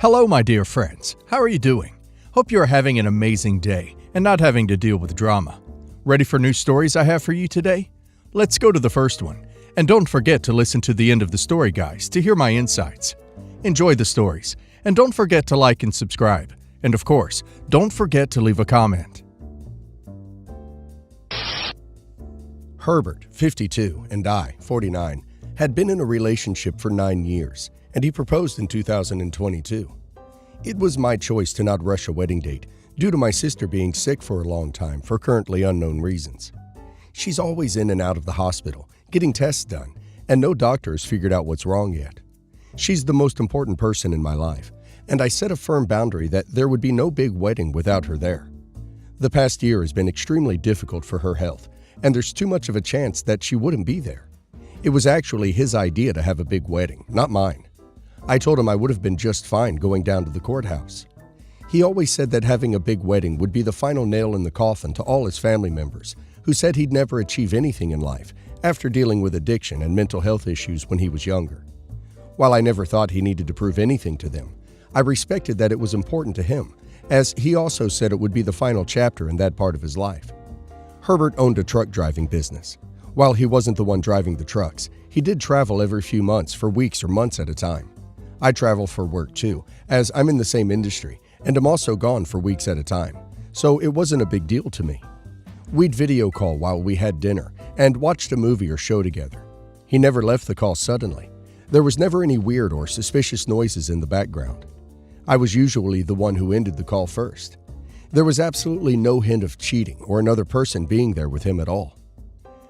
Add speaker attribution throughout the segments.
Speaker 1: Hello, my dear friends. How are you doing? Hope you are having an amazing day and not having to deal with drama. Ready for new stories I have for you today? Let's go to the first one. And don't forget to listen to the end of the story, guys, to hear my insights. Enjoy the stories. And don't forget to like and subscribe. And of course, don't forget to leave a comment.
Speaker 2: Herbert, 52, and I, 49, had been in a relationship for 9 years, and he proposed in 2022. It was my choice to not rush a wedding date due to my sister being sick for a long time for currently unknown reasons. She's always in and out of the hospital, getting tests done, and no doctor has figured out what's wrong yet. She's the most important person in my life, and I set a firm boundary that there would be no big wedding without her there. The past year has been extremely difficult for her health, and there's too much of a chance that she wouldn't be there. It was actually his idea to have a big wedding, not mine. I told him I would have been just fine going down to the courthouse. He always said that having a big wedding would be the final nail in the coffin to all his family members, who said he'd never achieve anything in life after dealing with addiction and mental health issues when he was younger. While I never thought he needed to prove anything to them, I respected that it was important to him, as he also said it would be the final chapter in that part of his life. Herbert owned a truck driving business. While he wasn't the one driving the trucks, he did travel every few months for weeks or months at a time. I travel for work too, as I'm in the same industry, and I'm also gone for weeks at a time, so it wasn't a big deal to me. We'd video call while we had dinner and watched a movie or show together. He never left the call suddenly. There was never any weird or suspicious noises in the background. I was usually the one who ended the call first. There was absolutely no hint of cheating or another person being there with him at all.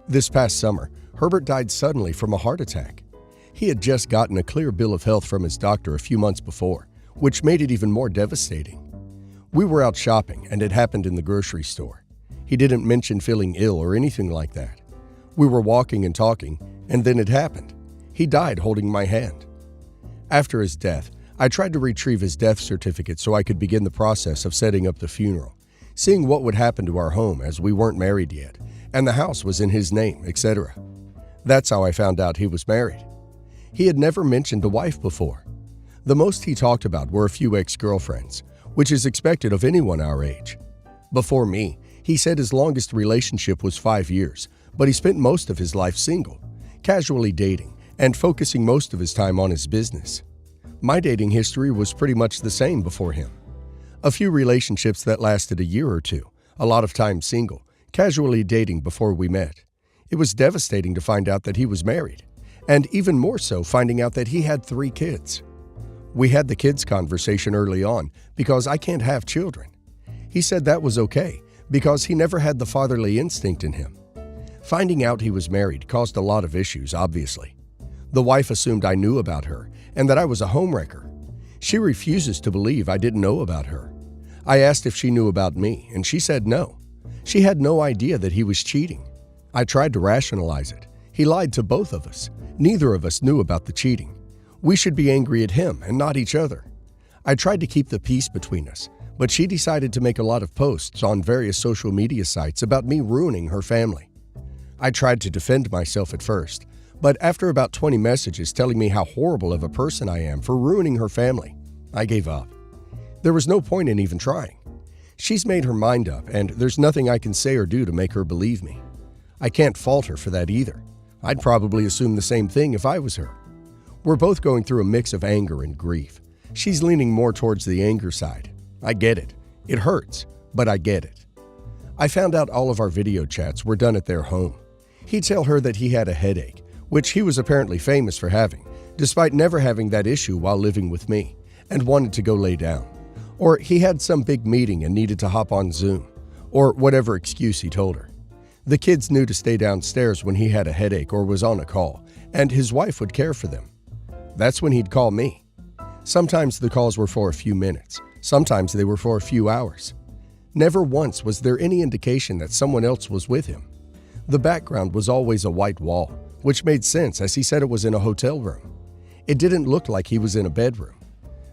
Speaker 2: This past summer, Herbert died suddenly from a heart attack. He had just gotten a clear bill of health from his doctor a few months before, which made it even more devastating. We were out shopping, and it happened in the grocery store. He didn't mention feeling ill or anything like that. We were walking and talking, and then it happened. He died holding my hand. After his death, I tried to retrieve his death certificate so I could begin the process of setting up the funeral, seeing what would happen to our home as we weren't married yet, and the house was in his name, etc. That's how I found out he was married. He had never mentioned a wife before. The most he talked about were a few ex-girlfriends, which is expected of anyone our age. Before me, he said his longest relationship was 5 years, but he spent most of his life single, casually dating, and focusing most of his time on his business. My dating history was pretty much the same before him. A few relationships that lasted a year or two, a lot of time single, casually dating before we met. It was devastating to find out that he was married, and even more so finding out that he had 3 kids. We had the kids conversation early on because I can't have children. He said that was okay because he never had the fatherly instinct in him. Finding out he was married caused a lot of issues, obviously. The wife assumed I knew about her and that I was a homewrecker. She refuses to believe I didn't know about her. I asked if she knew about me, and she said no. She had no idea that he was cheating. I tried to rationalize it. He lied to both of us. Neither of us knew about the cheating. We should be angry at him and not each other. I tried to keep the peace between us, but she decided to make a lot of posts on various social media sites about me ruining her family. I tried to defend myself at first, but after about 20 messages telling me how horrible of a person I am for ruining her family, I gave up. There was no point in even trying. She's made her mind up, and there's nothing I can say or do to make her believe me. I can't fault her for that either. I'd probably assume the same thing if I was her. We're both going through a mix of anger and grief. She's leaning more towards the anger side. I get it. It hurts, but I get it. I found out all of our video chats were done at their home. He'd tell her that he had a headache, which he was apparently famous for having, despite never having that issue while living with me, and wanted to go lay down. Or he had some big meeting and needed to hop on Zoom, or whatever excuse he told her. The kids knew to stay downstairs when he had a headache or was on a call, and his wife would care for them. That's when he'd call me. Sometimes the calls were for a few minutes, sometimes they were for a few hours. Never once was there any indication that someone else was with him. The background was always a white wall, which made sense as he said it was in a hotel room. It didn't look like he was in a bedroom.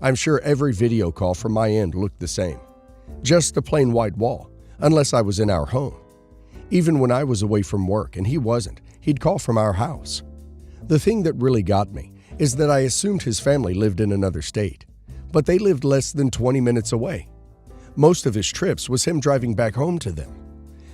Speaker 2: I'm sure every video call from my end looked the same. Just a plain white wall, unless I was in our home. Even when I was away from work and he wasn't, he'd call from our house. The thing that really got me is that I assumed his family lived in another state. but they lived less than 20 minutes away. Most of his trips was him driving back home to them.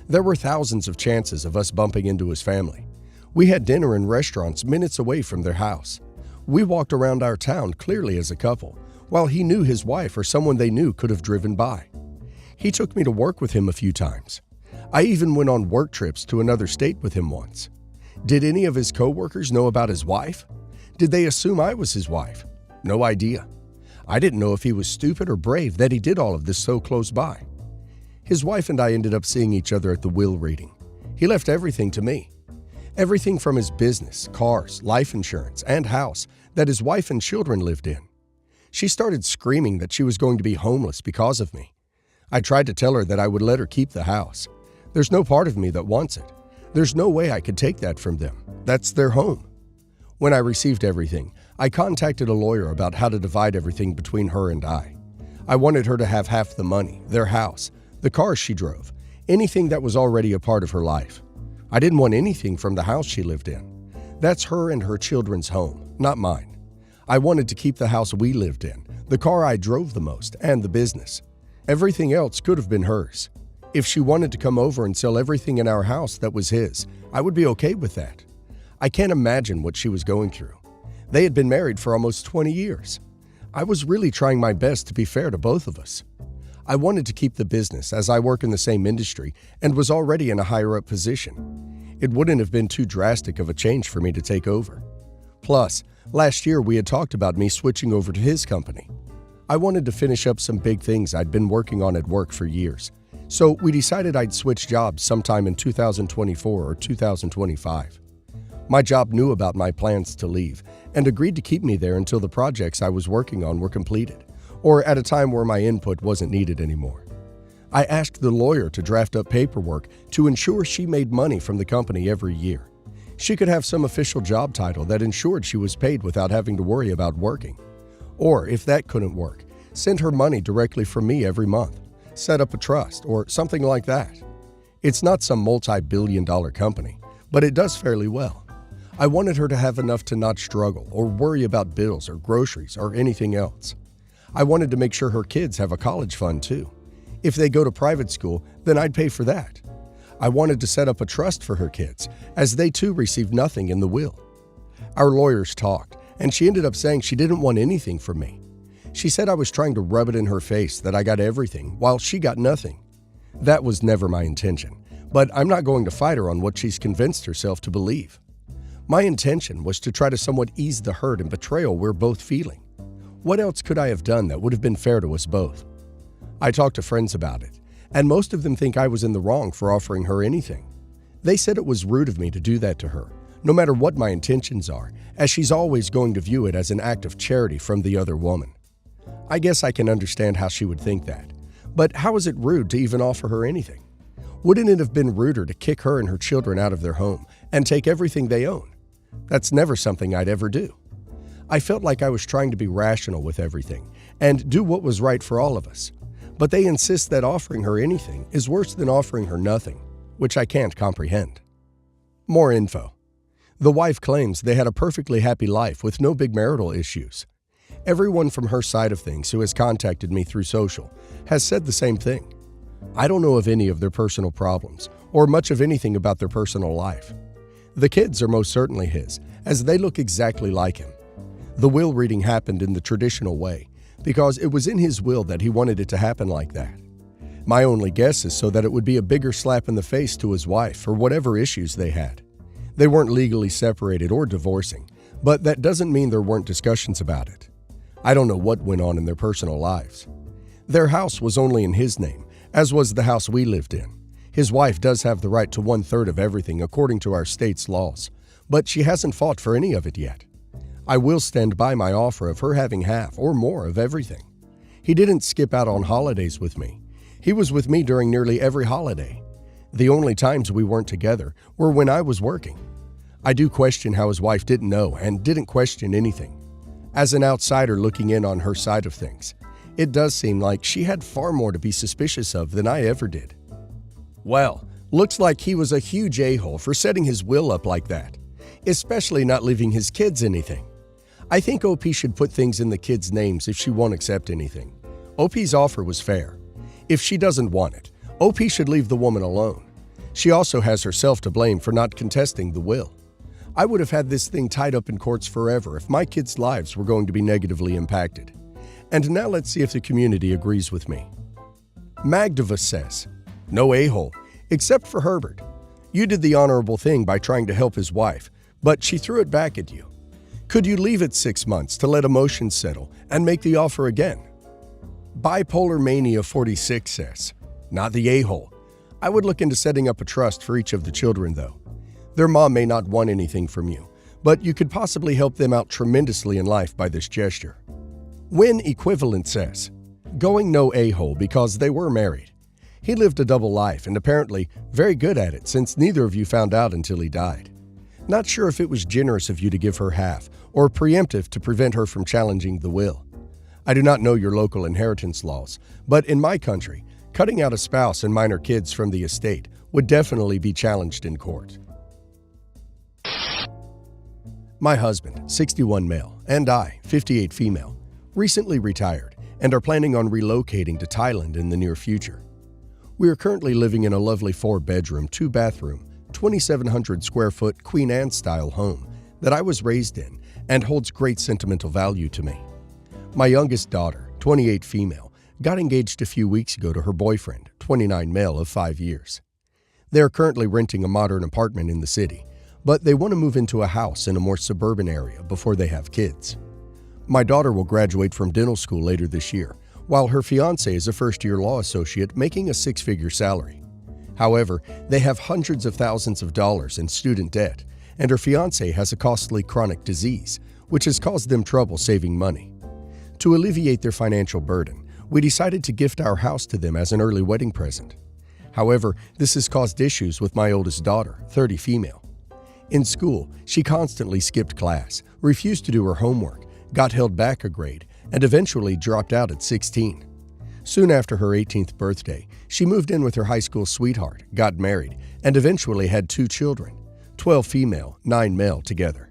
Speaker 2: There were thousands of chances of us bumping into his family. We had dinner in restaurants minutes away from their house. We walked around our town clearly as a couple, while he knew his wife or someone they knew could have driven by. He took me to work with him a few times. I even went on work trips to another state with him once. Did any of his coworkers know about his wife? Did they assume I was his wife? No idea. I didn't know if he was stupid or brave that he did all of this so close by. His wife and I ended up seeing each other at the will reading. He left everything to me. Everything from his business, cars, life insurance, and house that his wife and children lived in. She started screaming that she was going to be homeless because of me. I tried to tell her that I would let her keep the house. There's no part of me that wants it. There's no way I could take that from them. That's their home. When I received everything, I contacted a lawyer about how to divide everything between her and I. I wanted her to have half the money, their house, the cars she drove, anything that was already a part of her life. I didn't want anything from the house she lived in. That's her and her children's home, not mine. I wanted to keep the house we lived in, the car I drove the most, and the business. Everything else could have been hers. If she wanted to come over and sell everything in our house that was his, I would be okay with that. I can't imagine what she was going through. They had been married for almost 20 years. I was really trying my best to be fair to both of us. I wanted to keep the business as I work in the same industry and was already in a higher-up position. It wouldn't have been too drastic of a change for me to take over. Plus, last year we had talked about me switching over to his company. I wanted to finish up some big things I'd been working on at work for years, so we decided I'd switch jobs sometime in 2024 or 2025. My job knew about my plans to leave and agreed to keep me there until the projects I was working on were completed, or at a time where my input wasn't needed anymore. I asked the lawyer to draft up paperwork to ensure she made money from the company every year. She could have some official job title that ensured she was paid without having to worry about working. Or, if that couldn't work, send her money directly from me every month, set up a trust, or something like that. It's not some multi-billion-dollar company, but it does fairly well. I wanted her to have enough to not struggle or worry about bills or groceries or anything else. I wanted to make sure her kids have a college fund too. If they go to private school, then I'd pay for that. I wanted to set up a trust for her kids, as they too received nothing in the will. Our lawyers talked, and she ended up saying she didn't want anything from me. She said I was trying to rub it in her face that I got everything while she got nothing. That was never my intention, but I'm not going to fight her on what she's convinced herself to believe. My intention was to try to somewhat ease the hurt and betrayal we're both feeling. What else could I have done that would have been fair to us both? I talked to friends about it, and most of them think I was in the wrong for offering her anything. They said it was rude of me to do that to her, no matter what my intentions are, as she's always going to view it as an act of charity from the other woman. I guess I can understand how she would think that, but how is it rude to even offer her anything? Wouldn't it have been ruder to kick her and her children out of their home and take everything they own? That's never something I'd ever do. I felt like I was trying to be rational with everything and do what was right for all of us. But they insist that offering her anything is worse than offering her nothing, which I can't comprehend. More info. The wife claims they had a perfectly happy life with no big marital issues. Everyone from her side of things who has contacted me through social has said the same thing. I don't know of any of their personal problems or much of anything about their personal life. The kids are most certainly his, as they look exactly like him. The will reading happened in the traditional way, because it was in his will that he wanted it to happen like that. My only guess is so that it would be a bigger slap in the face to his wife for whatever issues they had. They weren't legally separated or divorcing, but that doesn't mean there weren't discussions about it. I don't know what went on in their personal lives. Their house was only in his name, as was the house we lived in. His wife does have the right to 1/3 of everything according to our state's laws, but she hasn't fought for any of it yet. I will stand by my offer of her having half or more of everything. He didn't skip out on holidays with me. He was with me during nearly every holiday. The only times we weren't together were when I was working. I do question how his wife didn't know and didn't question anything. As an outsider looking in on her side of things, it does seem like she had far more to be suspicious of than I ever did. Well, looks like he was a huge a-hole for setting his will up like that, especially not leaving his kids anything. I think OP should put things in the kids' names if she won't accept anything. OP's offer was fair. If she doesn't want it, OP should leave the woman alone. She also has herself to blame for not contesting the will. I would have had this thing tied up in courts forever if my kids' lives were going to be negatively impacted. And now let's see if the community agrees with me. Magdava says, no a-hole, except for Herbert. You did the honorable thing by trying to help his wife, but she threw it back at you. Could you leave it 6 months to let emotions settle and make the offer again? Bipolar Mania 46 says, not the a-hole. I would look into setting up a trust for each of the children, though. Their mom may not want anything from you, but you could possibly help them out tremendously in life by this gesture. Win Equivalent says, going no a-hole because they were married. He lived a double life and apparently very good at it since neither of you found out until he died. Not sure if it was generous of you to give her half or preemptive to prevent her from challenging the will. I do not know your local inheritance laws, but in my country, cutting out a spouse and minor kids from the estate would definitely be challenged in court. My husband, 61 male, and I, 58 female, recently retired and are planning on relocating to Thailand in the near future. We are currently living in a lovely 4-bedroom, 2-bathroom, 2,700 square foot Queen Anne style home that I was raised in and holds great sentimental value to me. My youngest daughter, 28 female, got engaged a few weeks ago to her boyfriend, 29 male of 5 years. They are currently renting a modern apartment in the city, but they want to move into a house in a more suburban area before they have kids. My daughter will graduate from dental school later this year, while her fiance is a first-year law associate making a 6-figure salary. However, they have hundreds of thousands of dollars in student debt, and her fiance has a costly chronic disease, which has caused them trouble saving money. To alleviate their financial burden, we decided to gift our house to them as an early wedding present. However, this has caused issues with my oldest daughter, 30 female. In school, she constantly skipped class, refused to do her homework, got held back a grade, and eventually dropped out at 16. Soon after her 18th birthday, she moved in with her high school sweetheart, got married, and eventually had 2 children, 12 female, 9 male together.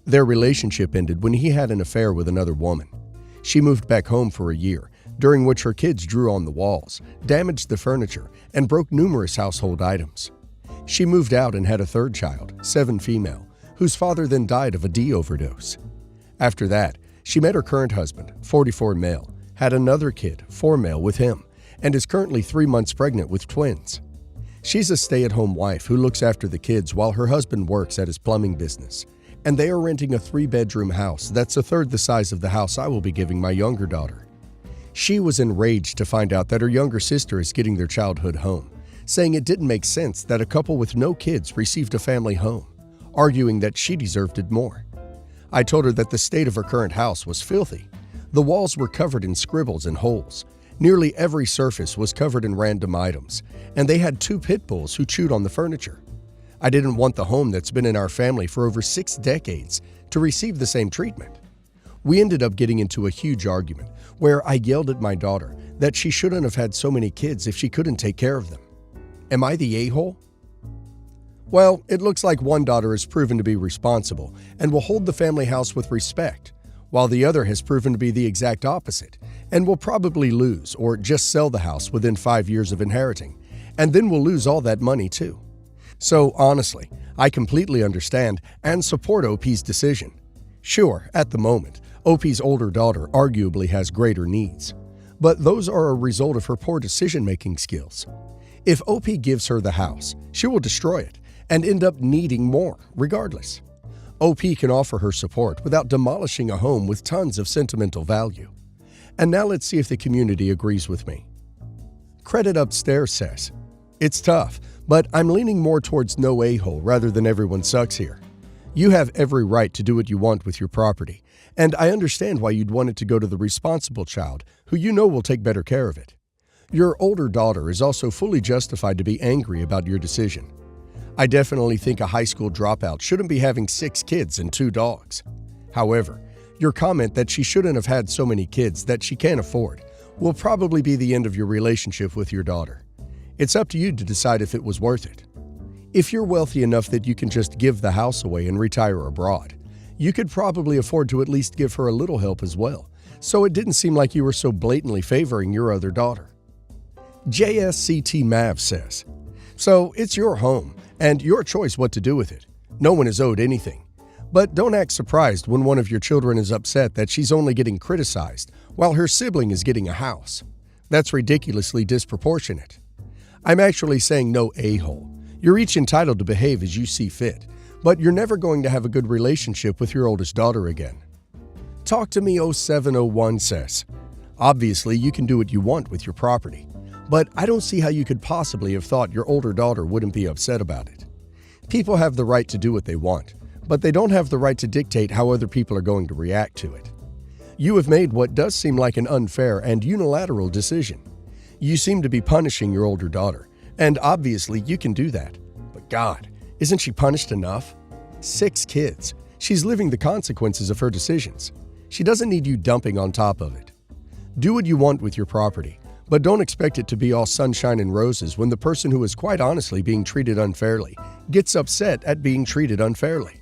Speaker 2: Their relationship ended when he had an affair with another woman. She moved back home for a year, during which her kids drew on the walls, damaged the furniture, and broke numerous household items. She moved out and had a 3rd child, 7 female, whose father then died of a D overdose. After that, she met her current husband, 44 male, had another kid, 4 male, with him, and is currently 3 months pregnant with twins. She's a stay-at-home wife who looks after the kids while her husband works at his plumbing business, and they are renting a 3-bedroom house that's a third the size of the house I will be giving my younger daughter. She was enraged to find out that her younger sister is getting their childhood home, saying it didn't make sense that a couple with no kids received a family home, arguing that she deserved it more. I told her that the state of her current house was filthy. The walls were covered in scribbles and holes. Nearly every surface was covered in random items, and they had 2 pit bulls who chewed on the furniture. I didn't want the home that's been in our family for over 6 decades to receive the same treatment. We ended up getting into a huge argument where I yelled at my daughter that she shouldn't have had so many kids if she couldn't take care of them. Am I the a-hole? Well, it looks like one daughter has proven to be responsible and will hold the family house with respect, while the other has proven to be the exact opposite and will probably lose or just sell the house within 5 years of inheriting, and then will lose all that money too. So honestly, I completely understand and support OP's decision. Sure, at the moment, OP's older daughter arguably has greater needs, but those are a result of her poor decision-making skills. If OP gives her the house, she will destroy it and end up needing more regardless. OP can offer her support without demolishing a home with tons of sentimental value. And now let's see if the community agrees with me. Credit Upstairs says, it's tough, but I'm leaning more towards no a-hole rather than everyone sucks here. You have every right to do what you want with your property, and I understand why you'd want it to go to the responsible child who you know will take better care of it. Your older daughter is also fully justified to be angry about your decision. I definitely think a high school dropout shouldn't be having 6 kids and 2 dogs. However, your comment that she shouldn't have had so many kids that she can't afford will probably be the end of your relationship with your daughter. It's up to you to decide if it was worth it. If you're wealthy enough that you can just give the house away and retire abroad, You could probably afford to at least give her a little help as well, so it didn't seem like you were so blatantly favoring your other daughter. JSCT Mav says, so it's your home, and your choice what to do with it. No one is owed anything. But don't act surprised when one of your children is upset that she's only getting criticized while her sibling is getting a house. That's ridiculously disproportionate. I'm actually saying no a-hole. You're each entitled to behave as you see fit, but you're never going to have a good relationship with your oldest daughter again. Talk to me 0701 says, obviously you can do what you want with your property, but I don't see how you could possibly have thought your older daughter wouldn't be upset about it. People have the right to do what they want, but they don't have the right to dictate how other people are going to react to it. You have made what does seem like an unfair and unilateral decision. You seem to be punishing your older daughter, and obviously you can do that. But God, isn't she punished enough? 6 kids. She's living the consequences of her decisions. She doesn't need you dumping on top of it. Do what you want with your property, but don't expect it to be all sunshine and roses when the person who is quite honestly being treated unfairly gets upset at being treated unfairly.